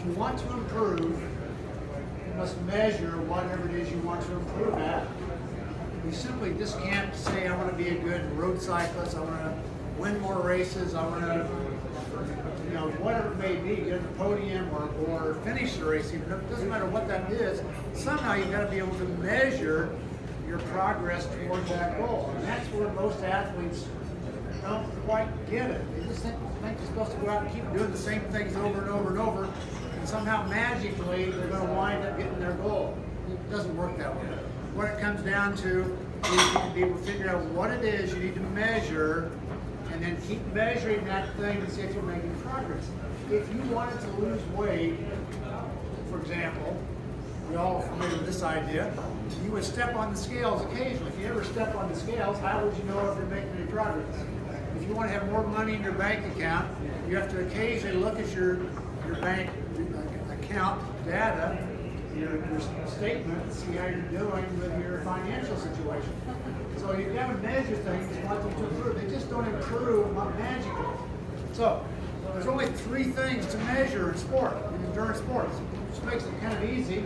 you want to improve, you must measure whatever it is you want to improve at. You simply just can't say, I want to be a good road cyclist, I want to win more races, I want to, whatever it may be, get on the podium or finish the race. Even it doesn't matter what that is, somehow you've got to be able to measure your progress towards that goal. And that's where most athletes don't quite get it. They just think you're supposed to go out and keep doing the same things over and over and over, and somehow magically they're going to wind up getting their goal. It doesn't work that way. What it comes down to is you need to be able to figure out what it is you need to measure, and then keep measuring that thing to see if you're making progress. If you wanted to lose weight, for example, we all are familiar with this idea, you would step on the scales occasionally. If you ever step on the scales, how would you know if you're making any progress? If you want to have more money in your bank account, you have to occasionally look at your bank account data, your statement, and see how you're doing with your financial situation. So you've got to measure things and want them to improve. They just don't improve magically. So there's only 3 things to measure in sport, in endurance sports, which makes it kind of easy.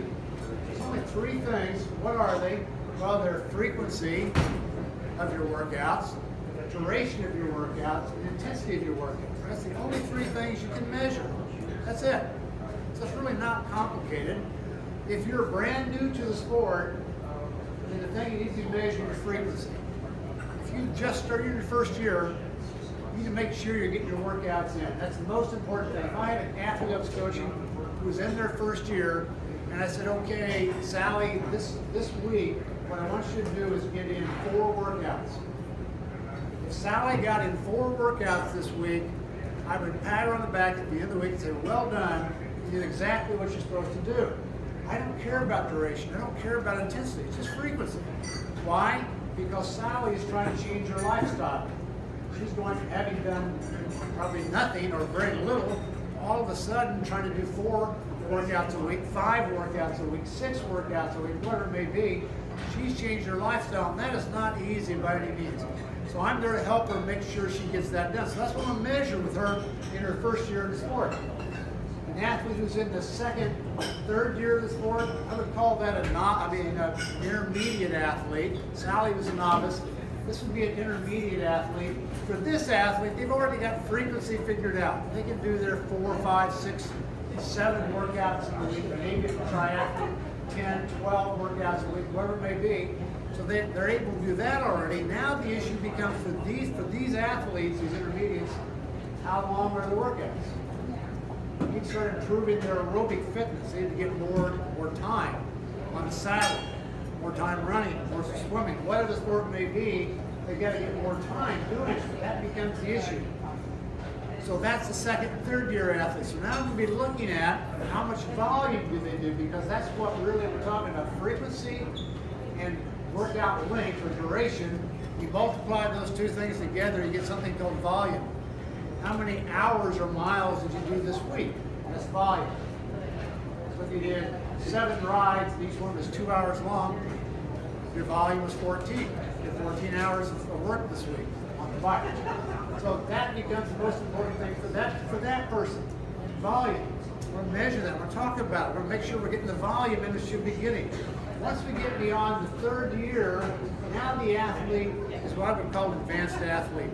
There's only 3 things. What are they? Well, they're frequency of your workouts, the duration of your workouts, and intensity of your workouts. That's the only 3 things you can measure. That's it. So it's really not complicated. If you're brand new to the sport, then the thing you need to measure is frequency. If you just started your first year, you need to make sure you're getting your workouts in. That's the most important thing. If I had an athlete I was coaching who was in their first year, and I said, okay, Sally, this week, what I want you to do is get in 4 workouts. If Sally got in 4 workouts this week, I would pat her on the back at the end of the week and say, well done, you did exactly what you're supposed to do. I don't care about duration. I don't care about intensity. It's just frequency. Why? Because Sally is trying to change her lifestyle. She's going from having done probably nothing or very little, all of a sudden trying to do 4 workouts a week, 5 workouts a week, 6 workouts a week, whatever it may be. She's changed her lifestyle, and that is not easy by any means. So I'm there to help her make sure she gets that done. So that's what I'm going to measure with her in her first year in the sport. An athlete who's in the 2nd, 3rd year of the sport, I would call that an intermediate athlete. Sally was a novice. This would be an intermediate athlete. For this athlete, they've already got frequency figured out. They can do their 4, 5, 6, 7 workouts a week, maybe if a triathlete, 10, 12 workouts a week, whatever it may be. So they're able to do that already. Now the issue becomes for these athletes, these intermediates, how long are the workouts? You need to start improving their aerobic fitness. They need to get more time on the saddle, more time running, more swimming. Whatever the sport may be, they've got to get more time doing it. That becomes the issue. So that's the 2nd, 3rd year athlete. So now I'm going to be looking at how much volume do they do, because that's what really we're talking about. Frequency and workout length or duration. You multiply those 2 things together, you get something called volume. How many hours or miles did you do this week? That's volume. So if you did 7 rides, each one was 2 hours long, your volume was 14. You did 14 hours of work this week on the bike. So that becomes the most important thing for that person. Volume. We're going to measure that. We're going to talk about it. We're going to make sure we're getting the volume in it should be getting. Once we get beyond the 3rd year, now the athlete is what I would call an advanced athlete.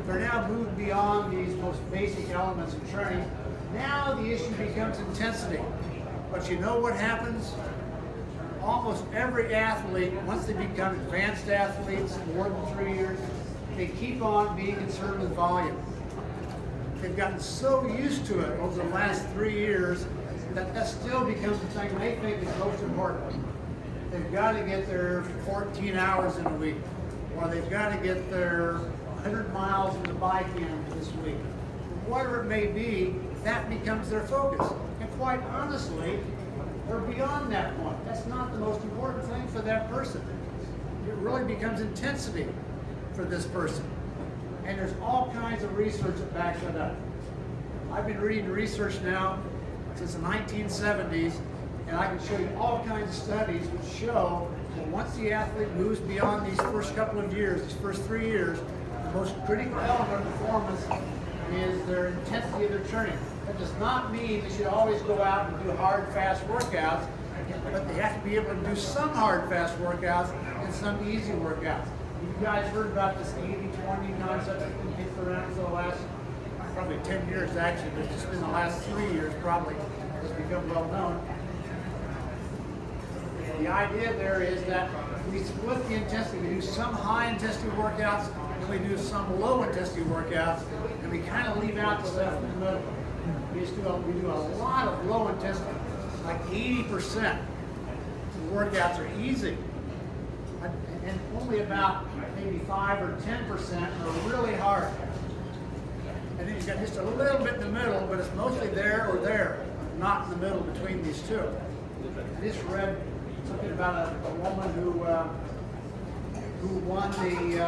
They're now moved beyond these most basic elements of training. Now the issue becomes intensity. But you know what happens? Almost every athlete, once they become advanced athletes, more than 3 years, they keep on being concerned with volume. They've gotten so used to it over the last 3 years that still becomes the thing they think is most important. They've got to get their 14 hours in a week, or they've got to get their 100 miles in the bike in this week. Whatever it may be, that becomes their focus. And quite honestly, they're beyond that point. That's not the most important thing for that person. It really becomes intensity for this person. And there's all kinds of research that backs that up. I've been reading research now since the 1970s, and I can show you all kinds of studies which show that once the athlete moves beyond these first couple of years, these first 3 years, the most critical element of performance is their intensity of their training. That does not mean they should always go out and do hard, fast workouts, but they have to be able to do some hard, fast workouts and some easy workouts. You guys heard about this 80-20 concept that's been kicked around for the last probably 10 years actually, but it's just been the last 3 years probably it's become well known. The idea there is that we split the intensity. We do some high intensity workouts and we do some low intensity workouts, and we kind of leave out the stuff in the middle. We do a lot of low intensity, like 80% of the workouts are easy. And only about maybe 5 or 10% are really hard. And then you've got just a little bit in the middle, but it's mostly there or there, not in the middle between these two. I just read something about a woman who won the